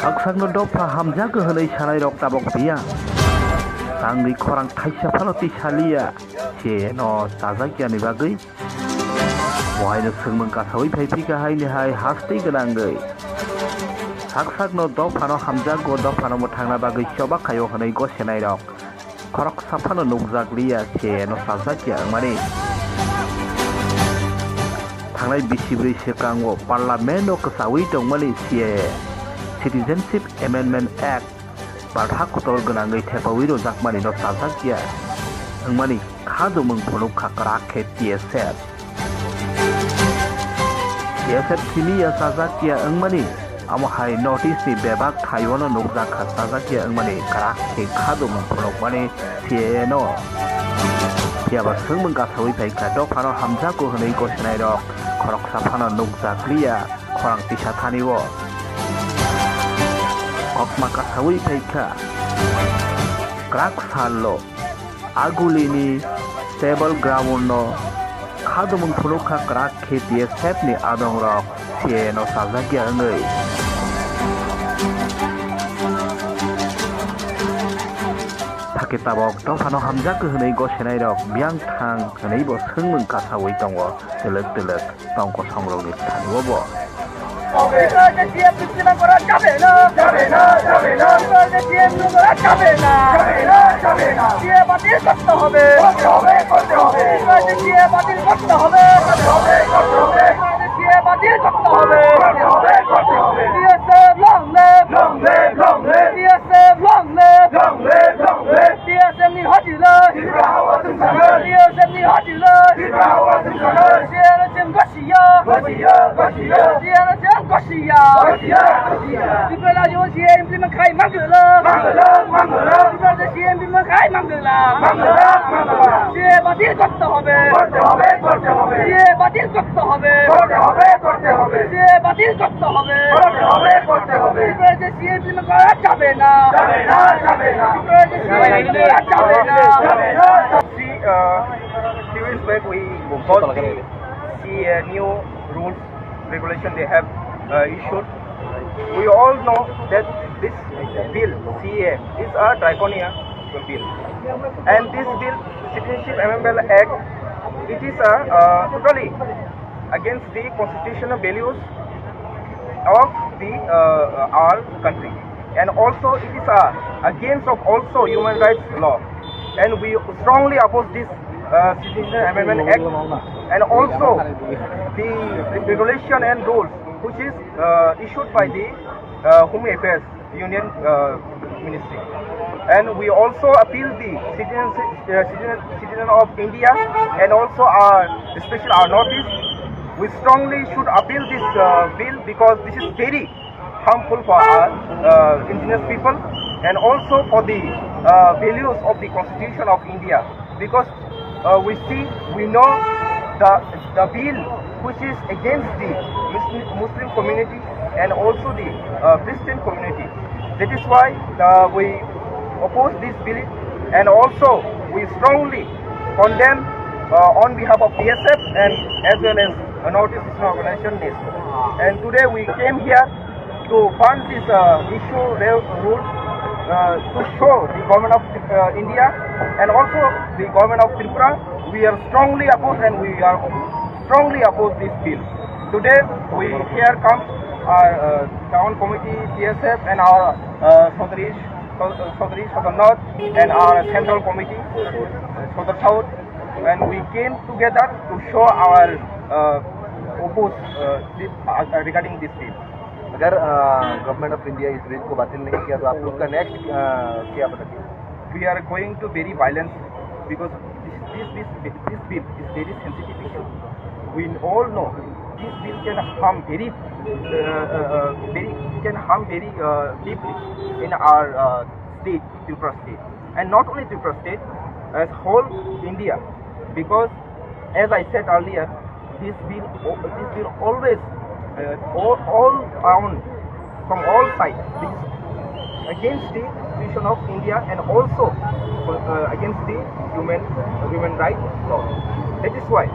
Aksakno dopha hamjago honai sanai rok tabok biya tangni khorang khaisio phaloti salia CAAno TSF ni bagui wahaino sungmung kasawi phaipika haini hai hastei ganangoi aksakno dophano hamjago dophano muthangna bagui soba khayo honai gosenai rok khorok saphano nukjakliya CAAno TSF angmani Thangnai bisibrui sekrango parliamento kasawi tongmani CAA Citizenship Amendment Act barha kotol ganangoi thepawi rojakmani no TSF angmani khadumung phirokha krakhe TSF simiya TSF angmani amahai notice ni bebak thaiwano nukjakha TSF angmani krakhe khadumung phirokmani CAAno Piaba sungmung kasawi phaika dophano hamjago honai gosenai rok khorok saphano nukjakliya khorang tisa thaniwo Okma kasawi phaika krak sallo agulini stable ground no khadumung phirokha krak khe TSF ni adong rok CAAno TSF angoi Kitabok dophano hamjago honai gosenai rok byang thang honai bo sungmung kasawi tongo telek tongko songrok ni thaniwo bo Few years back we got the new rules, regulation they have issued. We all know that this bill, CAA, is a draconian bill. And this bill, Citizenship Amendment Act, it is totally against the constitutional values of the our country. And also it is against of also human rights law. And we strongly oppose this Citizenship Amendment Act and also the regulation and rules which is issued by the Home Affairs Union Ministry. And we also appeal the citizen of India and also especially our Northeast. We strongly should appeal this bill because this is very harmful for our indigenous people and also for the values of the Constitution of India, because we know the bill which is against the Muslim community and also the Christian community. That is why we oppose this bill, and also we strongly condemn on behalf of TSF and as well as a Northeast organization NIS. And today we came here to fund this issue rules to show the government of India and also the government of Tripura. We are strongly opposed and we are strongly oppose this bill. Today we here come our town committee, TSF, and our Sodaris for the north and our central committee for the south, and we came together to show our oppose regarding this bill. अगर government of India इस bill को बातिल नहीं किया तो आप लोग का नेक्स्ट क्या बताइए? We are going to very violent because this bill is very sensitive issue. We all know this bill can harm very deeply in our state, Tripura state, and not only Tripura state, as whole India, because as I said earlier, this bill always all around from all sides against the Constitution of India and also against the human rights law. That is why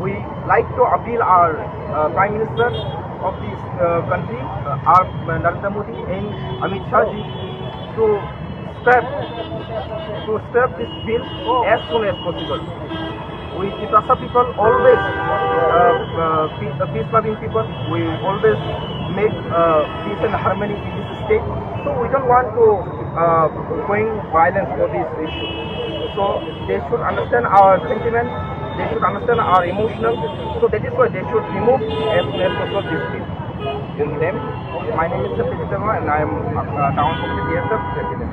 we like to appeal our Prime Minister of this country, our Narendra Modi and Amit Shah ji, to stop this bill as soon as possible. We TIPRA people always peace-loving people. We always make peace and harmony in this state. So we don't want to bring violence for this issue. So they should understand our sentiments. They should understand our emotional. So that is why they should remove as soon as possible this bill. Your name? My name is Haridhan and I am town committee TSF president.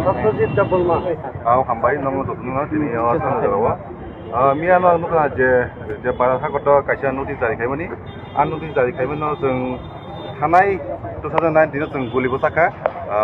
Opposite double ma. Hambai namu dukna tini sana jarawa. Miana nuka je para hakoto kaisa notice jari kaimani. An notice jari kaimani jeng thanai 2019 jeng guli bosaka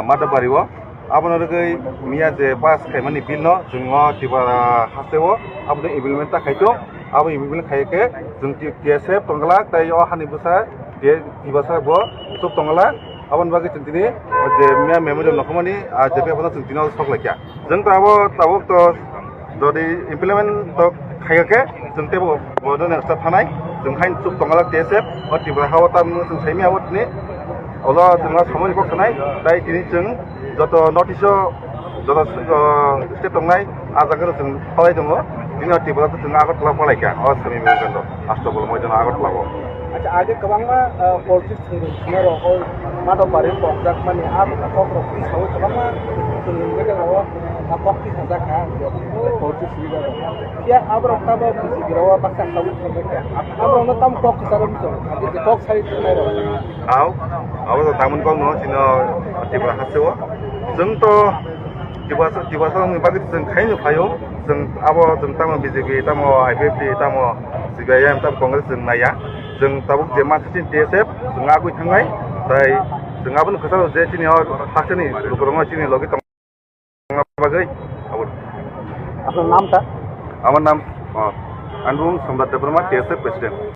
mada bariwo. Abona rogai mia je pas kaimani bill no jengo TIPRA hasewo abona implement ta kaito abo implement kaike jeng TSF tonglak tai o hani busa dia TIPRA bo tuk tonglak abon bagi centini je mia memory nokomani JP abona centino sok lekya jeng tabo to যদি implement তো খাইকে जों Tebo बडन staff थानाय जों हाइन सुप तंगाला TSF अ TIPRA हावता जों साइमि आवतनि अला जोंहा समनि को थानाय दाय दिनै जों जत नटिस जत स्टेप तंनाय आजागोर जों फलाय दङ दिनै TIPRA जों आगरतला फलायका अ समी बेगन्द आस्ताबल मैदान आगरतलाबो अच्छा आगे कबांमा पॉलिटिक्स थिंगनो रो मादो बारे पॉक्जाक माने आप कॉक रखी सौ कबांमा तुलुंगे दङो आपक की सजा का पॉलिटिक्स लिगा या अब रखता बा गिरवा पक्का सब के अब रनो तम कॉक सरम तो आगे कॉक सारी तुलनाय रो आव आव तामन को नो सिनो TIPRA हासेव जों तो TIPRA नि बागै जों खायनो फायो जों आबो जों ताम BJP ताम IPFT ताम CAA ताम कांग्रेस जों नाया जों ताबुक जे मानसिन TSF जों आगुय थांनाय ताय जों आबोन खोथा जे तिनि हासेनि रुगरंगा तिनि लगे बागै आपका नाम था আমার নাম আনবুং সম্রাট দেববর্মা TSF প্রেসিডেন্ট